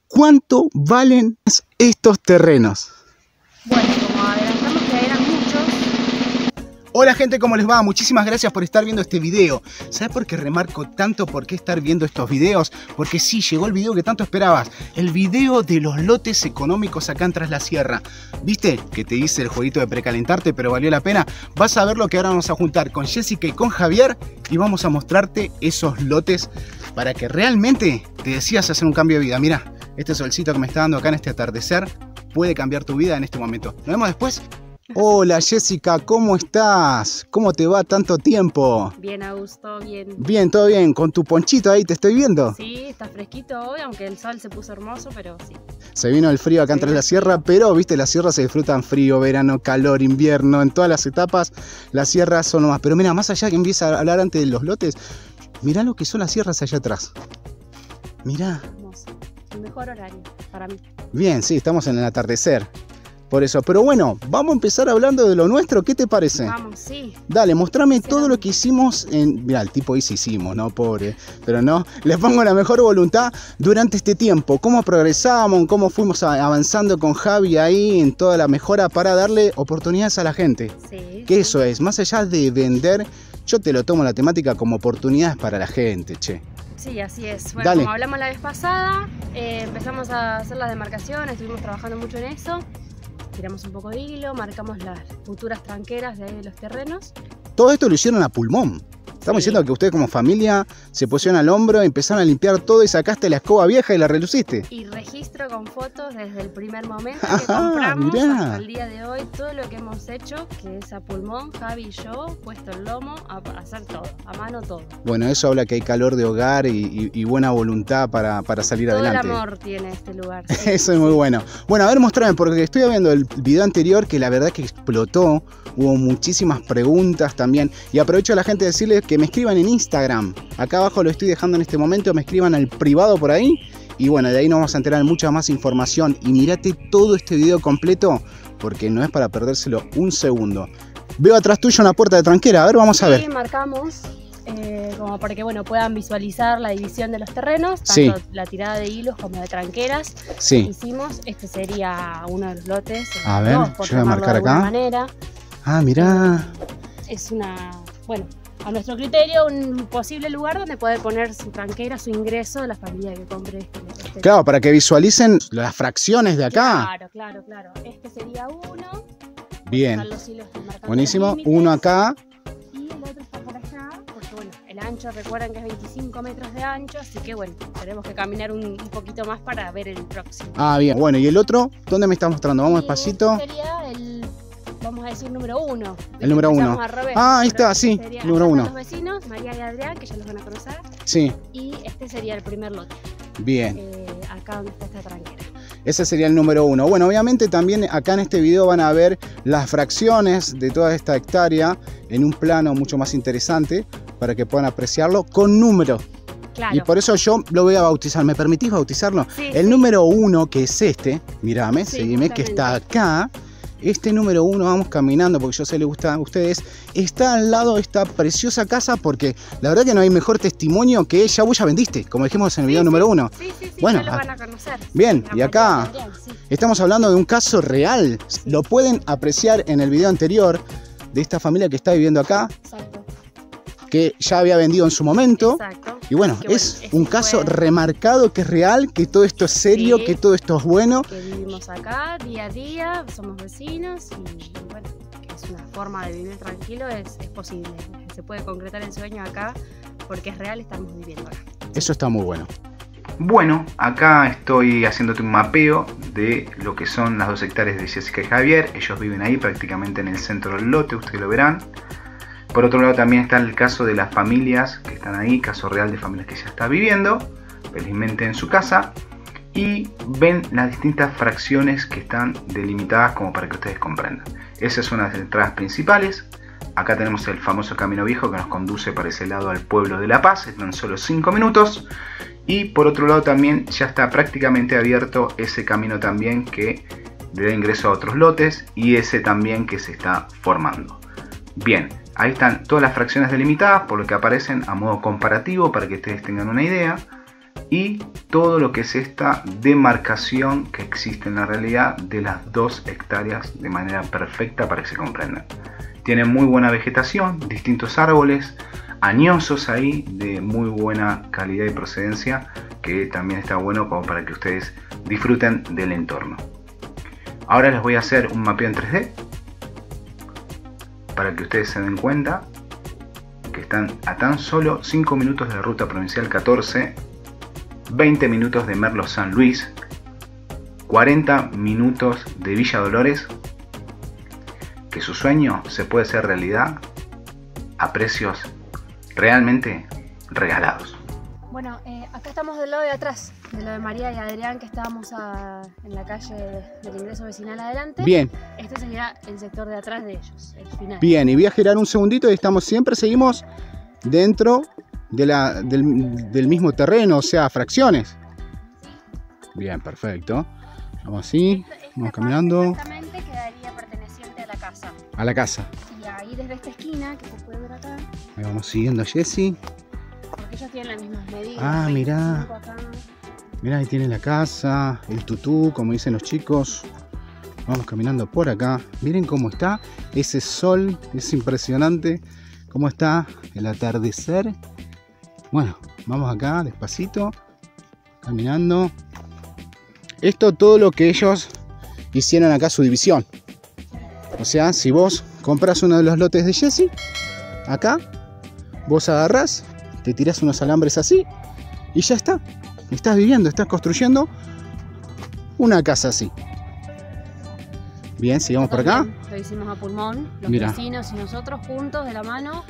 ¿Cuánto valen estos terrenos? Bueno, como adelantamos que eran muchos. Hola gente, ¿cómo les va? Muchísimas gracias por estar viendo este video. ¿Sabes por qué remarco tanto por qué estar viendo estos videos? Porque sí, llegó el video que tanto esperabas. El video de los lotes económicos acá en Tras la Sierra. ¿Viste? Que te hice el jueguito de precalentarte, pero valió la pena. Vas a ver lo que ahora vamos a juntar con Jessica y con Javier y vamos a mostrarte esos lotes para que realmente te decidas hacer un cambio de vida. Mira, este solcito que me está dando acá en este atardecer puede cambiar tu vida en este momento. Nos vemos después. Hola Jessica, ¿cómo estás? ¿Cómo te va tanto tiempo? Bien, Augusto, bien. Bien, todo bien. Con tu ponchito ahí te estoy viendo. Sí, está fresquito hoy, aunque el sol se puso hermoso, pero sí. Se vino el frío acá en Tras la Sierra, pero viste, la sierra se disfruta en frío, verano, calor, invierno, en todas las etapas. Las sierras son lo más. Pero mira, más allá que empieza a hablar antes de los lotes, mirá lo que son las sierras allá atrás. Mirá. Hermoso. El mejor horario para mí. Bien, sí, estamos en el atardecer. Por eso, pero bueno, vamos a empezar hablando de lo nuestro, ¿qué te parece? Vamos, sí. Dale, mostrame todo lo que hicimos en... Mirá, el tipo dice hicimos, ¿no? Pobre. Pero no, les pongo la mejor voluntad durante este tiempo. Cómo progresamos, cómo fuimos avanzando con Javi ahí en toda la mejora para darle oportunidades a la gente. Sí. Que eso es, más allá de vender, yo te lo tomo la temática como oportunidades para la gente, che. Sí, así es. Bueno, Dale. como hablamos la vez pasada, empezamos a hacer las demarcaciones, estuvimos trabajando mucho en eso. Tiramos un poco de hilo, marcamos las futuras tranqueras de ahí de los terrenos. Todo esto lo hicieron a pulmón. Estamos diciendo que ustedes como familia se pusieron al hombro, empezaron a limpiar todo y sacaste la escoba vieja y la reluciste. Y registro con fotos desde el primer momento que compramos hasta el día de hoy. Todo lo que hemos hecho, que es a pulmón, Javi y yo, puesto el lomo, a hacer todo, a mano todo. Bueno, eso habla que hay calor de hogar y buena voluntad para salir todo adelante. Todo el amor tiene este lugar. Sí, eso es muy bueno. Bueno, a ver, mostrame, porque estoy viendo el video anterior que la verdad que explotó. Hubo muchísimas preguntas también. Y aprovecho a la gente de decirles que me escriban en Instagram. Acá abajo lo estoy dejando en este momento. Me escriban al privado por ahí. Y bueno, de ahí nos vamos a enterar mucha más información. Y mirate todo este video completo, porque no es para perdérselo un segundo. Veo atrás tuyo una puerta de tranquera. A ver, vamos a ver. Sí, marcamos. Como para que bueno, puedan visualizar la división de los terrenos, tanto sí. La tirada de hilos como de tranqueras. Sí. Hicimos, este sería uno de los lotes. A ver, yo voy a marcar acá. Manera. Ah, mirá. Es una, bueno, a nuestro criterio, un posible lugar donde poder poner su tranquera, su ingreso de la familia que compre este. Claro, para que visualicen las fracciones de acá. Claro. Este sería uno. Bien. Buenísimo. Uno acá. Y el otro está por allá, porque bueno, el ancho, recuerden que es 25 metros de ancho, así que bueno, tenemos que caminar un poquito más para ver el próximo. Ah, bien. Bueno, ¿y el otro? ¿Dónde me estás mostrando? Vamos despacito. Este sería el, vamos a decir, número uno. El número uno. Ah, ahí está, sí, número uno. Los vecinos, María y Adrián, que ya los van a conocer. Sí. Y este sería el primer lote. Bien. Acá donde está esta tranquera. Ese sería el número uno. Bueno, obviamente también acá en este video van a ver las fracciones de toda esta hectárea en un plano mucho más interesante para que puedan apreciarlo con números. Claro. Y por eso yo lo voy a bautizar. ¿Me permitís bautizarlo? Sí, el número uno, que es este, mirame, sí, seguime, que está acá. Este número uno, vamos caminando porque yo sé le gusta a ustedes, está al lado de esta preciosa casa porque la verdad que no hay mejor testimonio que ya vos ya vendiste, como dijimos en el video número uno. Sí, bueno, ya lo van a conocer. Bien, y acá estamos hablando de un caso real. Lo pueden apreciar en el video anterior de esta familia que está viviendo acá. Exacto. Que ya había vendido en su momento. Exacto. Y bueno, es un caso remarcado, que es real, que todo esto es serio, que todo esto es bueno. Que vivimos acá día a día, somos vecinos y bueno, que es una forma de vivir tranquilo, es posible. Se puede concretar el sueño acá porque es real, estamos viviendo acá. Eso está muy bueno. Bueno, acá estoy haciéndote un mapeo de lo que son las 2 hectáreas de Jessica y Javier. Ellos viven ahí prácticamente en el centro del lote, ustedes lo verán. Por otro lado también está el caso de las familias que están ahí, caso real de familias que ya está viviendo, felizmente en su casa. Y ven las distintas fracciones que están delimitadas como para que ustedes comprendan. Esa es una de las entradas principales. Acá tenemos el famoso camino viejo que nos conduce para ese lado al pueblo de La Paz, en tan solo 5 minutos. Y por otro lado también ya está prácticamente abierto ese camino también que le da ingreso a otros lotes y ese también que se está formando. Bien, ahí están todas las fracciones delimitadas por lo que aparecen a modo comparativo para que ustedes tengan una idea. Y todo lo que es esta demarcación que existe en la realidad de las 2 hectáreas de manera perfecta para que se comprendan. Tiene muy buena vegetación, distintos árboles añosos ahí de muy buena calidad y procedencia, que también está bueno como para que ustedes disfruten del entorno. Ahora les voy a hacer un mapeo en 3D para que ustedes se den cuenta que están a tan solo 5 minutos de la ruta provincial 14, 20 minutos de Merlo San Luis, 40 minutos de Villa Dolores, que su sueño se puede hacer realidad a precios realmente regalados. Bueno, acá estamos del lado de atrás, de lo de María y Adrián, que estábamos en la calle del ingreso vecinal adelante. Bien. Este sería el sector de atrás de ellos, el final. Bien, y voy a girar un segundito y seguimos dentro de del mismo terreno, o sea, fracciones. Bien, perfecto. Vamos así, vamos caminando. Exactamente quedaría perteneciente a la casa. A la casa. Y ahí desde esta esquina, que se puede ver acá, Ahí vamos siguiendo a Jessy. porque ellos tienen las mismas medidas. Ah, mirá. 25 acá. Mirá, ahí tiene la casa, el tutú, como dicen los chicos. Vamos caminando por acá. Miren cómo está ese sol, es impresionante. Cómo está el atardecer. Bueno, vamos acá despacito, caminando. Esto todo lo que ellos hicieron acá, su división. O sea, si vos compras uno de los lotes de Jessy, acá, vos agarrás, te tirás unos alambres así y ya está. Estás viviendo, estás construyendo una casa así. Bien, sigamos por acá. Lo hicimos a pulmón, los Mirá. vecinos y nosotros juntos de la mano.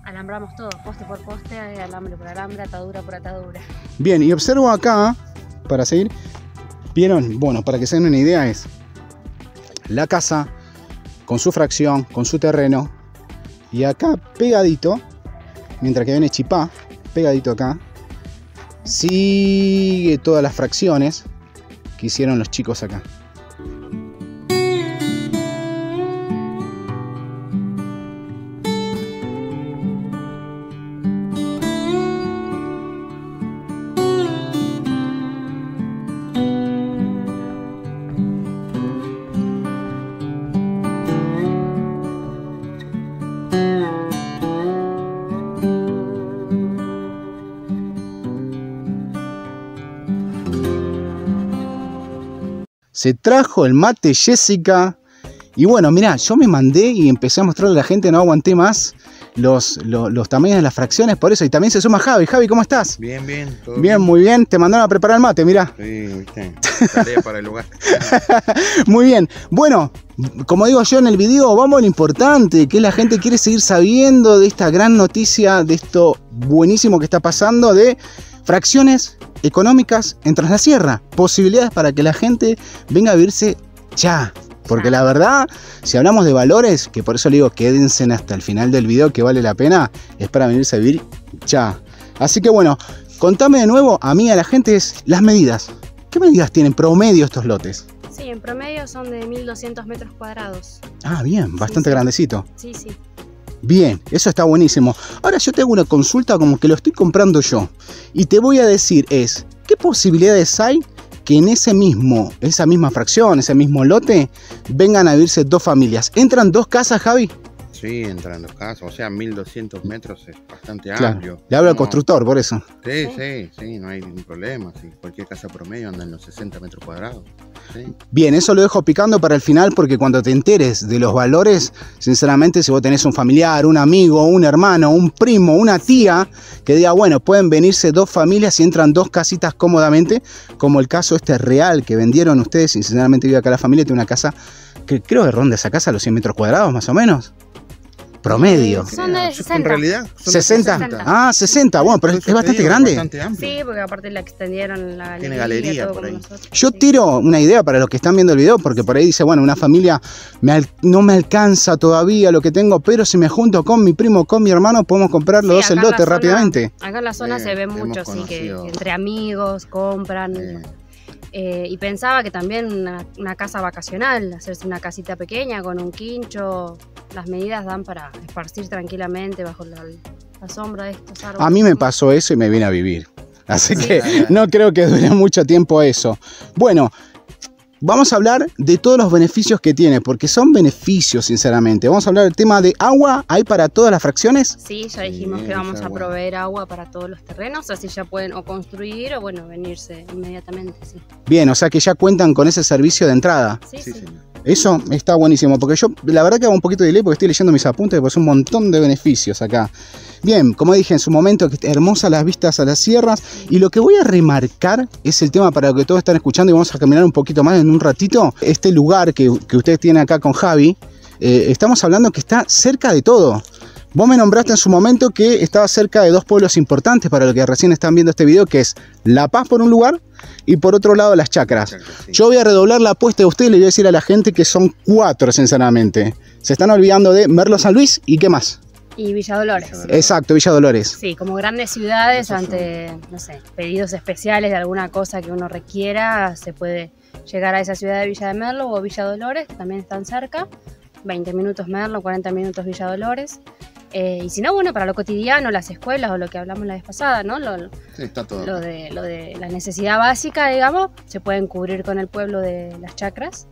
Alambramos todo, poste por poste, alambre por alambre, atadura por atadura. Bien, y observo acá, para seguir, vieron, bueno, para que se den una idea es la casa con su fracción, con su terreno, y acá pegadito, mientras que viene Chipá, pegadito acá, sigue todas las fracciones que hicieron los chicos acá. Se trajo el mate Jessica. Y bueno, mirá, yo me mandé y empecé a mostrarle a la gente, no aguanté más los tamaños de las fracciones, por eso. Y también se suma Javi. Javi, ¿cómo estás? Bien, bien. ¿Todo Bien, muy bien. Te mandaron a preparar el mate, mirá. Sí, viste. Tarea para el lugar. Muy bien. Bueno, como digo yo en el video, vamos a lo importante, que la gente quiere seguir sabiendo de esta gran noticia, de esto buenísimo que está pasando, de fracciones económicas en Tras la Sierra. Posibilidades para que la gente venga a vivirse ya. Porque la verdad, si hablamos de valores, que por eso le digo quédense hasta el final del video, que vale la pena, es para venirse a vivir ya. Así que bueno, contame de nuevo, a mí, a la gente, es las medidas. ¿Qué medidas tienen promedio estos lotes? Sí, en promedio son de 1200 metros cuadrados. Ah, bien, bastante sí. grandecito. Sí, sí. Bien, eso está buenísimo. Ahora yo te hago una consulta como que lo estoy comprando yo. Y te voy a decir ¿qué posibilidades hay que en esa misma fracción, ese mismo lote, vengan a vivirse 2 familias? ¿Entran 2 casas, Javi? Sí, entran 2 casas, o sea, 1200 metros es bastante Claro, amplio. le hablo al No, constructor, por eso. Sí, no hay ningún problema. Sí, cualquier casa promedio anda en los 60 metros cuadrados. Sí. Bien, eso lo dejo picando para el final, porque cuando te enteres de los valores, sinceramente, si vos tenés un familiar, un amigo, un hermano, un primo, una tía, que diga, bueno, pueden venirse 2 familias y entran 2 casitas cómodamente, como el caso real que vendieron ustedes, y sinceramente vive acá la familia, tiene una casa que creo que ronda esa casa a los 100 metros cuadrados, más o menos. Promedio. Son de En 60. realidad, son 60. 60. Ah, 60. Bueno, pero es bastante grande. Bastante amplio. Sí, porque aparte la extendieron la Tiene galería, galería todo por como ahí. nosotros. Yo Sí. tiro una idea para los que están viendo el video, porque por ahí dice, bueno, una familia no me alcanza todavía lo que tengo, pero si me junto con mi primo, con mi hermano, podemos comprar los dos Sí, el acá en lote la zona- rápidamente. Acá en la zona se ve hemos mucho, así que conocido. entre amigos compran. Y pensaba que también una casa vacacional, hacerse una casita pequeña con un quincho, las medidas dan para esparcir tranquilamente bajo la sombra de estos árboles. A mí me pasó eso y me vine a vivir. Así Sí. que no creo que dure mucho tiempo eso. Bueno, vamos a hablar de todos los beneficios que tiene, porque son beneficios, sinceramente. Vamos a hablar del tema de agua. ¿Hay para todas las fracciones? Sí, ya dijimos Sí, que vamos esa a agua. proveer agua para todos los terrenos, así ya pueden o construir o bueno, venirse inmediatamente, sí. Bien, o sea que ya cuentan con ese servicio de entrada. Sí, Sí, sí. señor. Eso está buenísimo, porque yo la verdad que hago un poquito de delay porque estoy leyendo mis apuntes, porque es un montón de beneficios acá. Bien, como dije en su momento, que hermosas las vistas a las sierras, y lo que voy a remarcar es el tema para lo que todos están escuchando, y vamos a caminar un poquito más en un ratito, este lugar que ustedes tienen acá con Javi, estamos hablando que está cerca de todo. Vos me nombraste en su momento que estaba cerca de dos pueblos importantes para los que recién están viendo este video, que es La Paz por un lugar y por otro lado Las Chacras. Sí. Yo voy a redoblar la apuesta de ustedes y le voy a decir a la gente que son 4, sinceramente. Se están olvidando de Merlo San Luis y ¿qué más? Y Villa Dolores. Villa Dolores. Exacto, Villa Dolores. Sí, como grandes ciudades, Esos ante, no sé, pedidos especiales de alguna cosa que uno requiera, se puede llegar a esa ciudad de Villa de Merlo o Villa Dolores, que también están cerca. 20 minutos Merlo, 40 minutos Villa Dolores. Y si no, bueno, para lo cotidiano, las escuelas o lo que hablamos la vez pasada, ¿no? Sí, está todo. Lo de la necesidad básica, digamos, se pueden cubrir con el pueblo de Las Chacras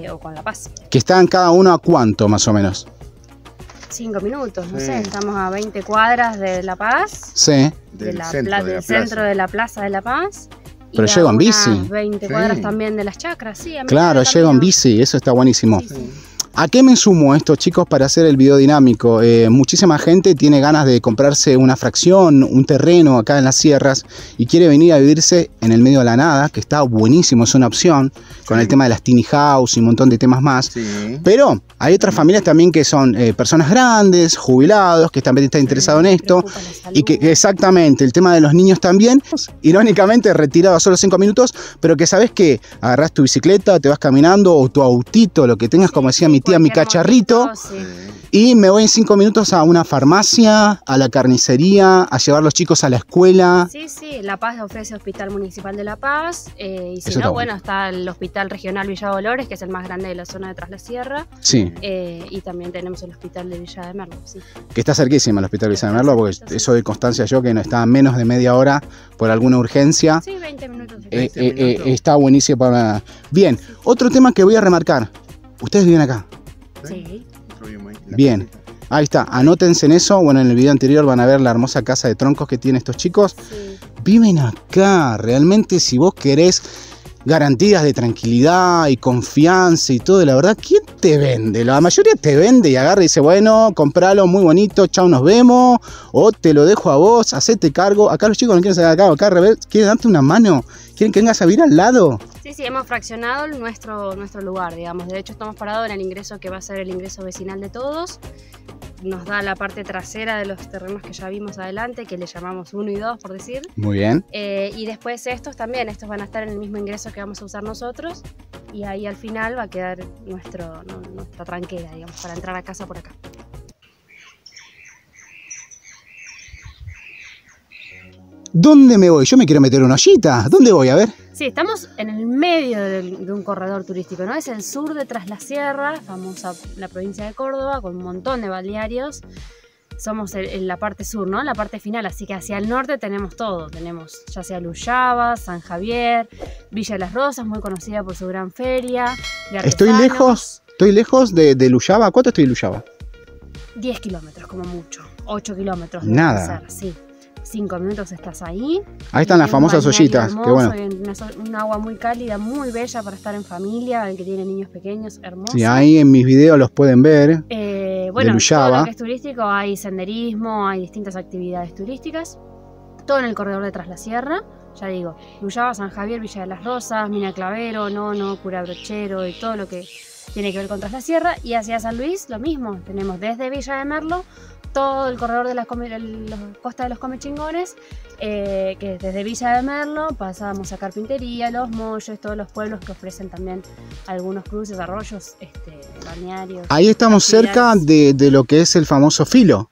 o con La Paz. Que están cada uno a cuánto, más o menos. 5 minutos, no Sí. sé, estamos a 20 cuadras de La Paz, Sí. Del del centro centro de la plaza de La Paz. y Pero a llego en unas bici. 20 Sí. cuadras también de Las Chacras, sí. a Claro, mitad del llego en camino. bici, eso está buenísimo. Sí, sí. ¿A qué me sumo esto, chicos, para hacer el video dinámico? Muchísima gente tiene ganas de comprarse una fracción, un terreno acá en las sierras y quiere venir a vivirse en el medio de la nada, que está buenísimo, es una opción, con el tema de las tiny house y un montón de temas más. Sí. Pero hay otras familias también que son personas grandes, jubilados, que también están interesados en esto. Preocupa la salud. Y que exactamente, el tema de los niños también, irónicamente retirado a solo 5 minutos, pero que sabes que agarrás tu bicicleta, te vas caminando o tu autito, lo que tengas, como decía mi tía, mi cualquier cacharrito, motito, sí. y me voy en 5 minutos a una farmacia, a la carnicería, a llevar los chicos a la escuela. Sí, sí, La Paz ofrece Hospital Municipal de La Paz y si Eso está no, bueno. bueno, está el Hospital Regional Villa Dolores, que es el más grande de la zona de Tras la Sierra, Sí, y también tenemos el Hospital de Villa de Merlo, sí. que está cerquísima el Hospital Villa de Merlo, porque Cerquita, sí. eso doy constancia yo, que no está a menos de media hora por alguna urgencia. Sí, 20 minutos. 20 minutos. Está buenísimo para... Bien, otro tema que voy a remarcar. Ustedes viven acá. Sí. Nosotros vivimos ahí, en la Bien. casita. Ahí está, anótense en eso. Bueno, en el video anterior van a ver la hermosa casa de troncos que tienen estos chicos. Sí. Viven acá. Realmente, si vos querés garantías de tranquilidad y confianza y todo, la verdad, ¿quién te vende? La mayoría te vende y agarra y dice, bueno, compralo, muy bonito, chao, nos vemos, o te lo dejo a vos, hacete cargo. Acá los chicos no quieren sacar a cabo, acá al revés, quieren darte una mano, quieren que vengas a vivir al lado. Sí, sí, hemos fraccionado nuestro lugar, digamos. De hecho, estamos parados en el ingreso que va a ser el ingreso vecinal de todos. Nos da la parte trasera de los terrenos que ya vimos adelante, que le llamamos 1 y 2, por decir. Muy bien. Y después estos también, estos van a estar en el mismo ingreso que vamos a usar nosotros. Y ahí al final va a quedar nuestra tranquera, digamos, para entrar a casa por acá. ¿Dónde me voy? Yo me quiero meter una ollita. ¿Dónde voy? A ver. Sí, estamos en el medio de un corredor turístico, ¿no? Es el sur de Tras la Sierra, famosa la provincia de Córdoba, con un montón de balnearios. Somos en la parte sur, ¿no? La parte final, así que hacia el norte tenemos todo. Tenemos ya sea Luyaba, San Javier, Villa de las Rosas, muy conocida por su gran feria. de Estoy artesanos. lejos de Luyaba. ¿Cuánto estoy de Luyaba? 10 kilómetros como mucho, 8 kilómetros. debe Nada. ser, sí. 5 minutos estás ahí. Ahí están Y las un famosas balneario ollitas. Qué hermoso, bueno. y un agua muy cálida, muy bella para estar en familia, el que tiene niños pequeños, hermoso. Sí, ahí en mis videos los pueden ver. Bueno, todo Luyaba. lo que es turístico, hay senderismo, hay distintas actividades turísticas. Todo en el corredor de Tras la Sierra. Ya digo, Luyaba, San Javier, Villa de las Rosas, Mina Clavero, Nono, Cura Brochero y todo lo que tiene que ver con Tras la Sierra. Y hacia San Luis, lo mismo. Tenemos desde Villa de Merlo todo el corredor de la costa de los Comechingones, que desde Villa de Merlo pasamos a Carpintería, Los Molles, todos los pueblos que ofrecen también algunos cruces, arroyos, balnearios. Ahí estamos cerca actividades. de lo que es el famoso filo.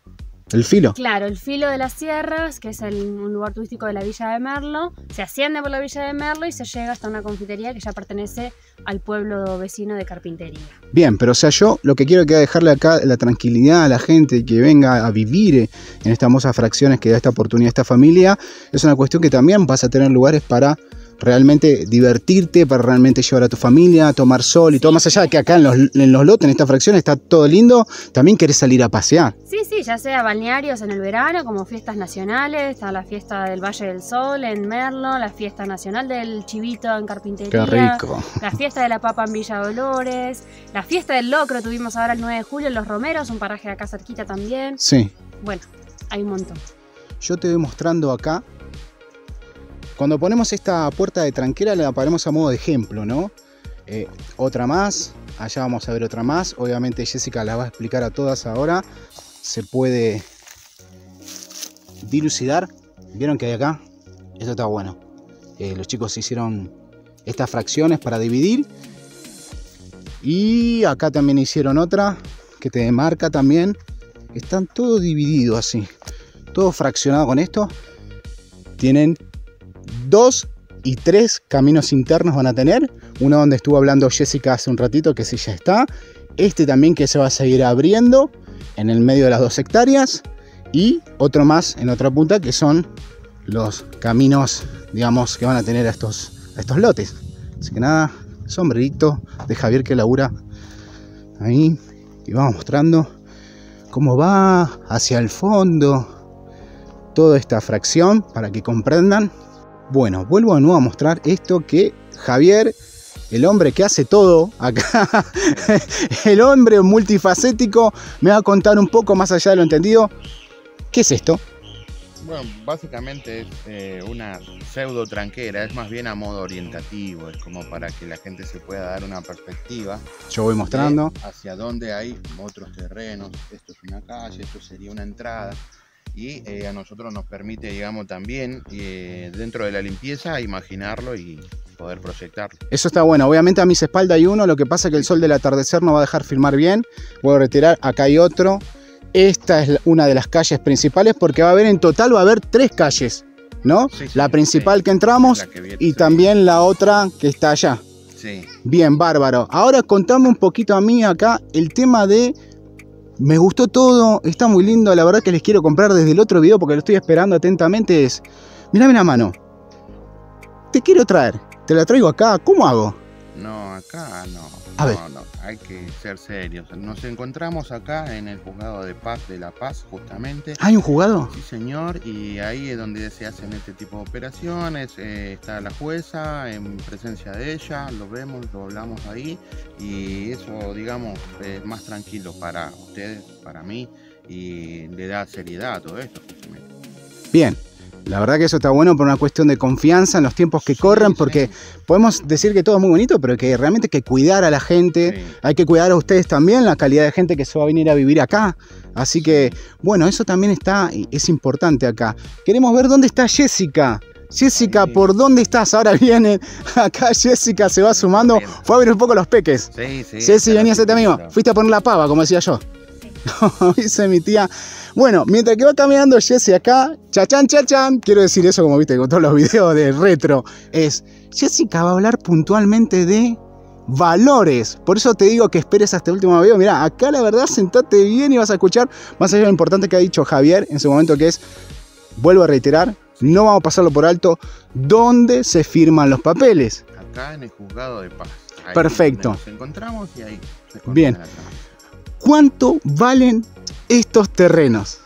El Filo. Claro, el Filo de las Sierras, que es un lugar turístico de la Villa de Merlo. Se asciende por la Villa de Merlo y se llega hasta una confitería que ya pertenece al pueblo vecino de Carpintería. Bien, pero o sea, yo lo que quiero es dejarle acá la tranquilidad a la gente que venga a vivir en estas hermosas fracciones que da esta oportunidad a esta familia. Es una cuestión que también vas a tener lugares para realmente divertirte, para realmente llevar a tu familia, tomar sol y todo. Más allá de que acá en los lotes, en esta fracción, está todo lindo, también querés salir a pasear. Sí, ya sea balnearios en el verano, como fiestas nacionales. Está la fiesta del Valle del Sol en Merlo, la fiesta nacional del Chivito en Carpintería. Qué rico. La fiesta de la Papa en Villa Dolores. La fiesta del Locro tuvimos ahora el 9 de julio en Los Romeros, un paraje de acá cerquita también. Sí. Bueno, hay un montón. Yo te voy mostrando acá. Cuando ponemos esta puerta de tranquera la ponemos a modo de ejemplo, ¿no? Otra más, allá vamos a ver otra más. Obviamente Jessica la va a explicar a todas ahora. Se puede dilucidar. ¿Vieron que hay acá? Esto está bueno. Los chicos hicieron estas fracciones para dividir. Y acá también hicieron otra que te demarca también. Están todos divididos así. Todo fraccionado con esto. Tienen 2 y 3 caminos internos van a tener. Uno donde estuvo hablando Jessica hace un ratito, que sí ya está. Este también que se va a seguir abriendo en el medio de las 2 hectáreas. Y otro más en otra punta que son los caminos, digamos, que van a tener a estos lotes. Así que nada, sombrerito de Javier que labura ahí. Y vamos mostrando cómo va hacia el fondo toda esta fracción para que comprendan. Bueno, vuelvo de nuevo a mostrar esto que Javier, el hombre que hace todo acá, el hombre multifacético, me va a contar un poco más allá de lo entendido. ¿Qué es esto? Bueno, básicamente es una pseudo tranquera, es más bien a modo orientativo, es como para que la gente se pueda dar una perspectiva. Yo voy mostrando. Hacia dónde hay otros terrenos, esto es una calle, esto sería una entrada. Y a nosotros nos permite, digamos, también dentro de la limpieza imaginarlo y poder proyectarlo. Eso está bueno. Obviamente a mis espaldas hay uno, lo que pasa es que el sol del atardecer no va a dejar filmar bien. Voy a retirar, acá hay otro. Esta es una de las calles principales porque va a haber en total 3 calles, ¿no? Sí, la principal sí, que entramos y también la otra que está allá. Sí. Bien, bárbaro. Ahora contame un poquito a mí acá el tema de... Me gustó todo, está muy lindo, la verdad que les quiero comprar desde el otro video porque lo estoy esperando atentamente. Es, mirame la mano, te quiero traer, te la traigo acá, ¿cómo hago? No, acá no, a ver. No, hay que ser serios. Nos encontramos acá en el juzgado de paz de La Paz, justamente. ¿Hay un juzgado? Sí, señor, y ahí es donde se hacen este tipo de operaciones. Está la jueza en presencia de ella, lo vemos, lo hablamos ahí, y eso, digamos, es más tranquilo para ustedes, para mí, y le da seriedad a todo esto, justamente. Bien. La verdad que eso está bueno por una cuestión de confianza en los tiempos que corren, porque podemos decir que todo es muy bonito, pero que realmente hay que cuidar a la gente, hay que cuidar a ustedes también, la calidad de gente que se va a venir a vivir acá. Así que, bueno, eso también es importante acá. Queremos ver dónde está Jessica. Jessica, ¿por dónde estás? Ahora viene acá Jessica, se va sumando. Fue a ver un poco los peques. Sí. Jessy, venía a hacerte amigo. Fuiste a poner la pava, como decía yo. Dice mi tía. Bueno, mientras que va caminando Jessy acá, chachán, quiero decir eso como viste con todos los videos de retro, Jessica va a hablar puntualmente de valores. Por eso te digo que esperes hasta el último video. Mirá, acá la verdad, sentate bien y vas a escuchar más allá de lo importante que ha dicho Javier en su momento, que es, vuelvo a reiterar, no vamos a pasarlo por alto, ¿dónde se firman los papeles? Acá en el juzgado de paz. Ahí perfecto. Nos encontramos y ahí se bien. ¿Cuánto valen estos terrenos?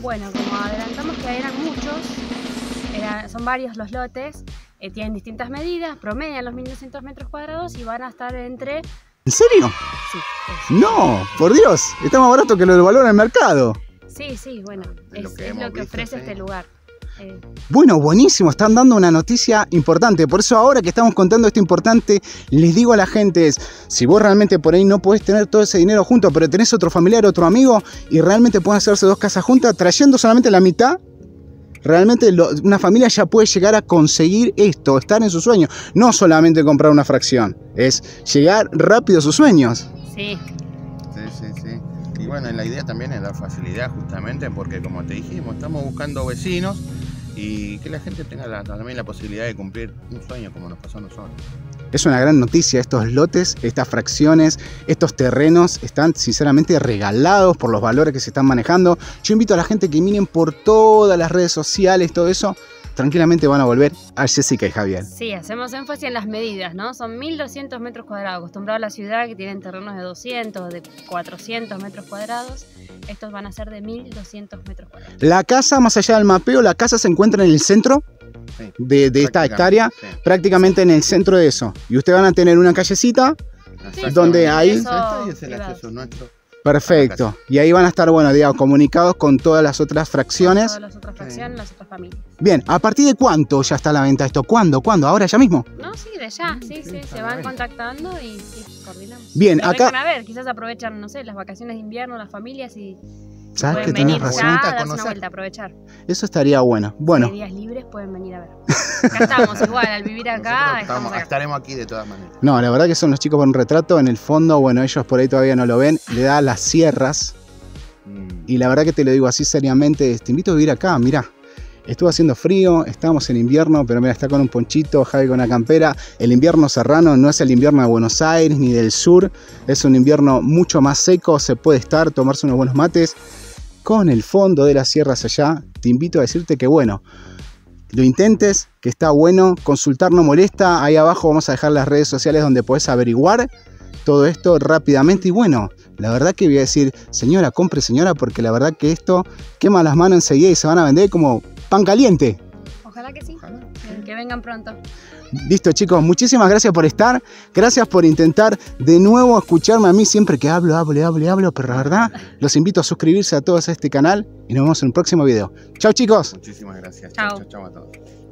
Bueno, como adelantamos que eran muchos, son varios los lotes, tienen distintas medidas, promedian los 1200 metros cuadrados y van a estar entre... ¿En serio? Sí. No, por Dios, está más barato que lo del valor en el mercado. Sí, bueno, es lo que ofrece este lugar. Bueno, buenísimo, están dando una noticia importante. Por eso ahora que estamos contando esto importante, les digo a la gente, si vos realmente por ahí no podés tener todo ese dinero junto, pero tenés otro familiar, otro amigo, y realmente pueden hacerse 2 casas juntas, trayendo solamente la mitad, realmente una familia ya puede llegar a conseguir esto, estar en sus sueños. No solamente comprar una fracción, es llegar rápido a sus sueños. Sí. sí. Y bueno, la idea también es dar facilidad justamente porque como te dijimos, estamos buscando vecinos y que la gente tenga también la posibilidad de cumplir un sueño como nos pasó a nosotros. Es una gran noticia, estos lotes, estas fracciones, estos terrenos están sinceramente regalados por los valores que se están manejando. Yo invito a la gente que miren por todas las redes sociales, todo eso, tranquilamente van a volver a Jessica y Javier. Sí, hacemos énfasis en las medidas, ¿no? Son 1.200 metros cuadrados, acostumbrado a la ciudad que tienen terrenos de 200, de 400 metros cuadrados. Estos van a ser de 1.200 metros cuadrados. La casa, más allá del mapeo, la casa se encuentra en el centro de esta hectárea, prácticamente en el centro de eso. Y ustedes van a tener una callecita donde ahí... Este es el acceso nuestro. Perfecto. Y ahí van a estar, bueno, digamos, comunicados con todas las otras fracciones. Todas las otras fracciones, las otras familias. Bien, ¿a partir de cuánto ya está a la venta esto? ¿Cuándo? ¿Ahora ya mismo? No, sí, de ya, sí, se van contactando y sí, coordinamos. Bien, Pero acá... vengan a ver, quizás aprovechan, no sé, las vacaciones de invierno, las familias y... ¿Sabes que pueden venir tenés ya, razón? darse una vuelta, aprovechar. Eso estaría bueno. Bueno, Si hay días libres pueden venir a ver. Acá estamos igual, al vivir acá, estamos acá. Estaremos aquí de todas maneras. no, la verdad que son los chicos por un retrato. En el fondo, bueno, ellos por ahí todavía no lo ven. Le da las sierras. Y la verdad que te lo digo así seriamente, te invito a vivir acá, mirá. Estuvo haciendo frío, estábamos en invierno, pero mira, está con un ponchito, Javi con una campera. El invierno serrano no es el invierno de Buenos Aires ni del sur, es un invierno mucho más seco, se puede estar, tomarse unos buenos mates. Con el fondo de las sierras allá, te invito a decirte que bueno, lo intentes, que está bueno, consultar no molesta. Ahí abajo vamos a dejar las redes sociales donde podés averiguar todo esto rápidamente. Y bueno, la verdad que voy a decir, señora, compre señora, porque la verdad que esto quema las manos enseguida y se van a vender como pan caliente. Ojalá que sí, que vengan pronto. Listo, chicos, muchísimas gracias por estar, gracias por intentar de nuevo escucharme a mí siempre que hablo, pero la verdad los invito a suscribirse a todos a este canal y nos vemos en un próximo video. Chao, chicos. Muchísimas gracias. Chao. Chao a todos.